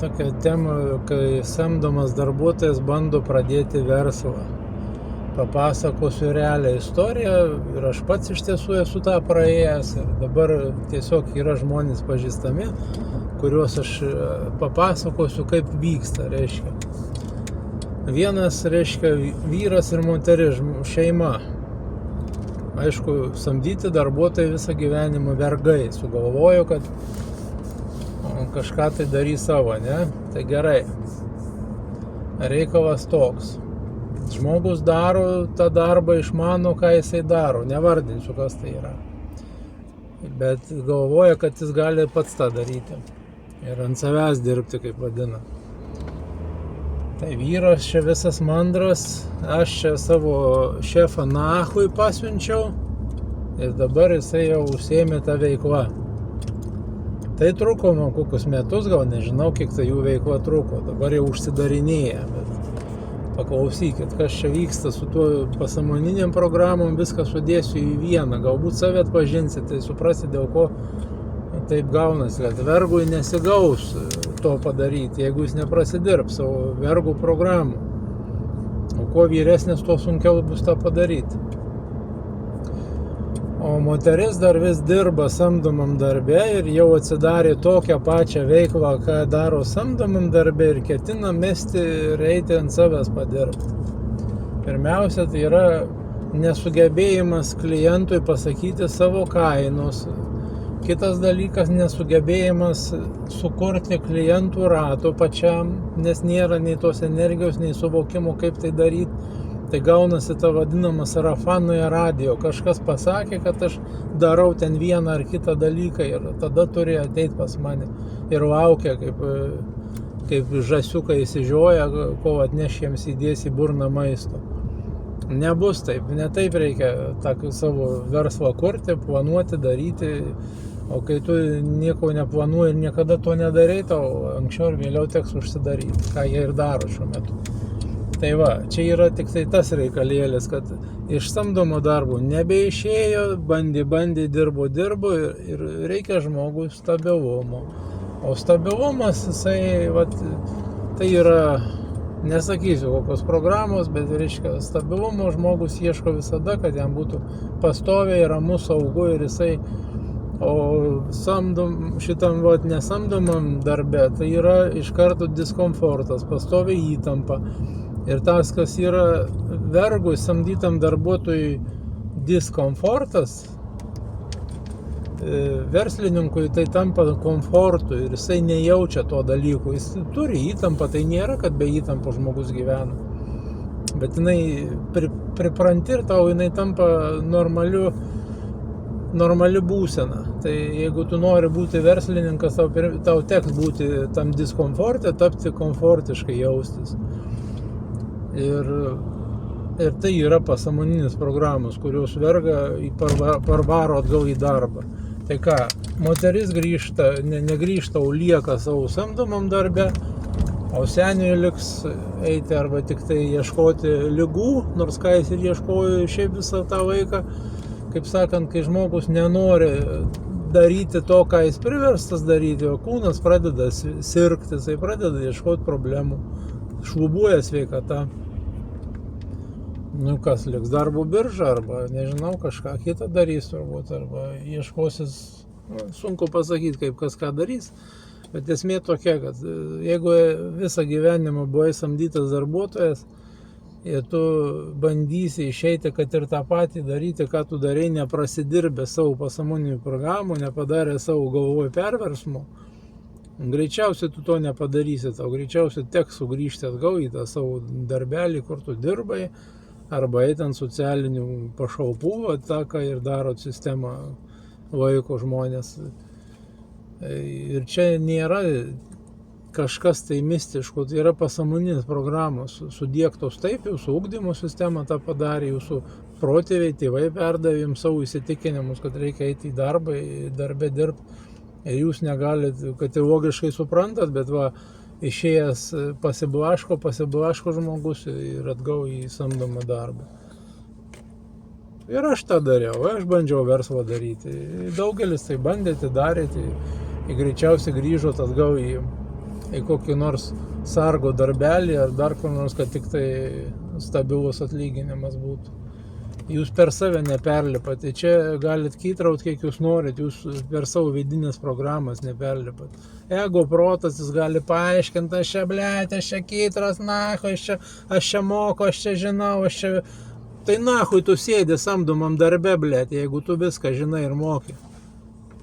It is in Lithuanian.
Tokia tema, kai samdomas darbuotojas bando pradėti verslą. Papasakosiu realią istoriją ir aš pats iš tiesų esu tą praėjęs ir dabar tiesiog yra žmonės pažįstami, kuriuos aš papasakosiu, kaip vyksta, reiškia. Vienas, reiškia, vyras ir moteris, šeima. Aišku, samdyti darbuotojai visą gyvenimą vergai. Sugalvojo, kad kažką tai darys savo, ne? Tai gerai. Reikalas toks. Žmogus daro tą darbą, išmano, ką jisai daro. Nevardinsiu, kas tai yra. Bet galvoja, kad jis gali pats tą daryti. Ir ant savęs dirbti, kaip vadina. Tai vyras čia visas mandras, aš čia savo šefą nahui pasiunčiau ir dabar jisai jau užsiėmė tą veiklą. Tai truko man kokius metus, gal nežinau, kiek tai jų veikla truko, dabar jau užsidarinėja, bet paklausykit, kas čia vyksta su tuo pasąmoniniam programom, viską sudėsiu į vieną, galbūt save atpažinsit, tai suprasit, dėl ko taip gaunasi, kad vergui nesigaus to padaryti, jeigu jis neprasidirbs savo vergų programų. O kuo vyresnis, tuo sunkiau bus tą padaryti. O moteris dar vis dirba samdomam darbe ir jau atsidarė tokią pačią veiklą, ką daro samdomam darbe ir ketina mesti ir eiti ant savęs padirbti. Pirmiausia, tai yra nesugebėjimas klientui pasakyti savo kainos. Kitas dalykas, nesugebėjimas sukurti klientų rato pačiam, nes nėra nei tos energijos, nei suvokimo, kaip tai daryti. Tai gaunasi ta vadinama sarafanoje radio. Kažkas pasakė, kad aš darau ten vieną ar kitą dalyką ir tada turi ateiti pas mane. Ir laukia, kaip žąsiukai įsižioja, kol atneš jiems įdės į burną maisto. Nebus taip, ne taip reikia tą savo verslą kurti, planuoti, daryti. O kai tu nieko neplanuoji ir niekada to nedarai, tau anksčiau ir vėliau teks užsidaryti, ką jie ir daro šiuo metu. Tai va, čia yra tik tai tas reikalėlis, kad iš samdomo darbo nebeišėjo, bandė, dirbo ir reikia žmogui stabilumo. O stabilumas, jisai, tai yra, nesakysiu kokios programos, bet reiškia, stabilumo žmogus ieško visada, kad jam būtų pastoviai, ramu, saugu ir jisai. O šitam nesamdomam darbe tai yra iš karto diskomfortas, pastoviai įtampa. Ir tas, kas yra vergui samdytam darbuotojui diskomfortas, verslininkui tai tampa komfortu ir jisai nejaučia to dalyko. Jis turi įtampą, tai nėra, kad be įtampos žmogus gyvena. Bet jinai pripranti ir tau jinai tampa normali būsena. Tai jeigu tu nori būti verslininkas, tau teks būti tam diskomforte, tapti komfortiškai jaustis. Ir tai yra pasąmoninės programos, kurios verga parvaro atgal į darbą. Tai ką, moteris negrįžta, o lieka savo samdomam darbe, o seniui liks eiti arba tik tai ieškoti ligų, nors ką jis ir ieškojo šiaip visą tą laiką. Kaip sakant, kai žmogus nenori daryti to, ką jis priverstas daryti, o kūnas pradeda sirgti, jisai pradeda ieškoti problemų, šlubuoja sveikata. Kas liks, darbo birža arba, nežinau, kažką kitą darys turbūt, arba ieškosis, sunku pasakyti, kaip kas ką darys, bet esmė tokia, kad jeigu visą gyvenimą buvai samdytas darbuotojas, ir tu bandysi išeiti, kad ir tą patį daryti, ką tu darai, neprasidirbę savo pasąmoninių programų, nepadarę savo galvoj perversmų, greičiausiai tu to nepadarysi, tau greičiausiai teks sugrįžti atgal į tą savo darbelį, kur tu dirbai, arba eiti ant socialinių pašalpų, tą, ką ir daro sistema laiko žmonės. Ir čia nėra kažkas tai mistiško, tai yra pasąmoninės programos, sudiegtos taip, jūsų ugdymo sistema tą padarė, jūsų protėviai, tėvai perdavė jums savo įsitikinimus, kad reikia eiti į darbą, darbe dirbti. Ir jūs negalit, kad ir logiškai suprantat, bet išėjęs pasiblaško žmogus ir atgal į samdomą darbą. Ir aš tą dariau, aš bandžiau verslą daryti. Daugelis tai bandė, tai darė, tai greičiausiai grįžot atgal į į kokį nors sargo darbelį ar dar kur nors, kad tik tai stabilus atlyginimas būtų. Jūs per save neperlipat, tai čia galit kytraut kiek jūs norit, jūs per savo vidinės programas neperlipat. Ego protas, jis gali paaiškinti, aš čia kytras, nacho, aš čia moku, aš čia žinau, aš čia... Tai nahui tu sėdi samdomam darbe, blėt, jeigu tu viską žinai ir moki.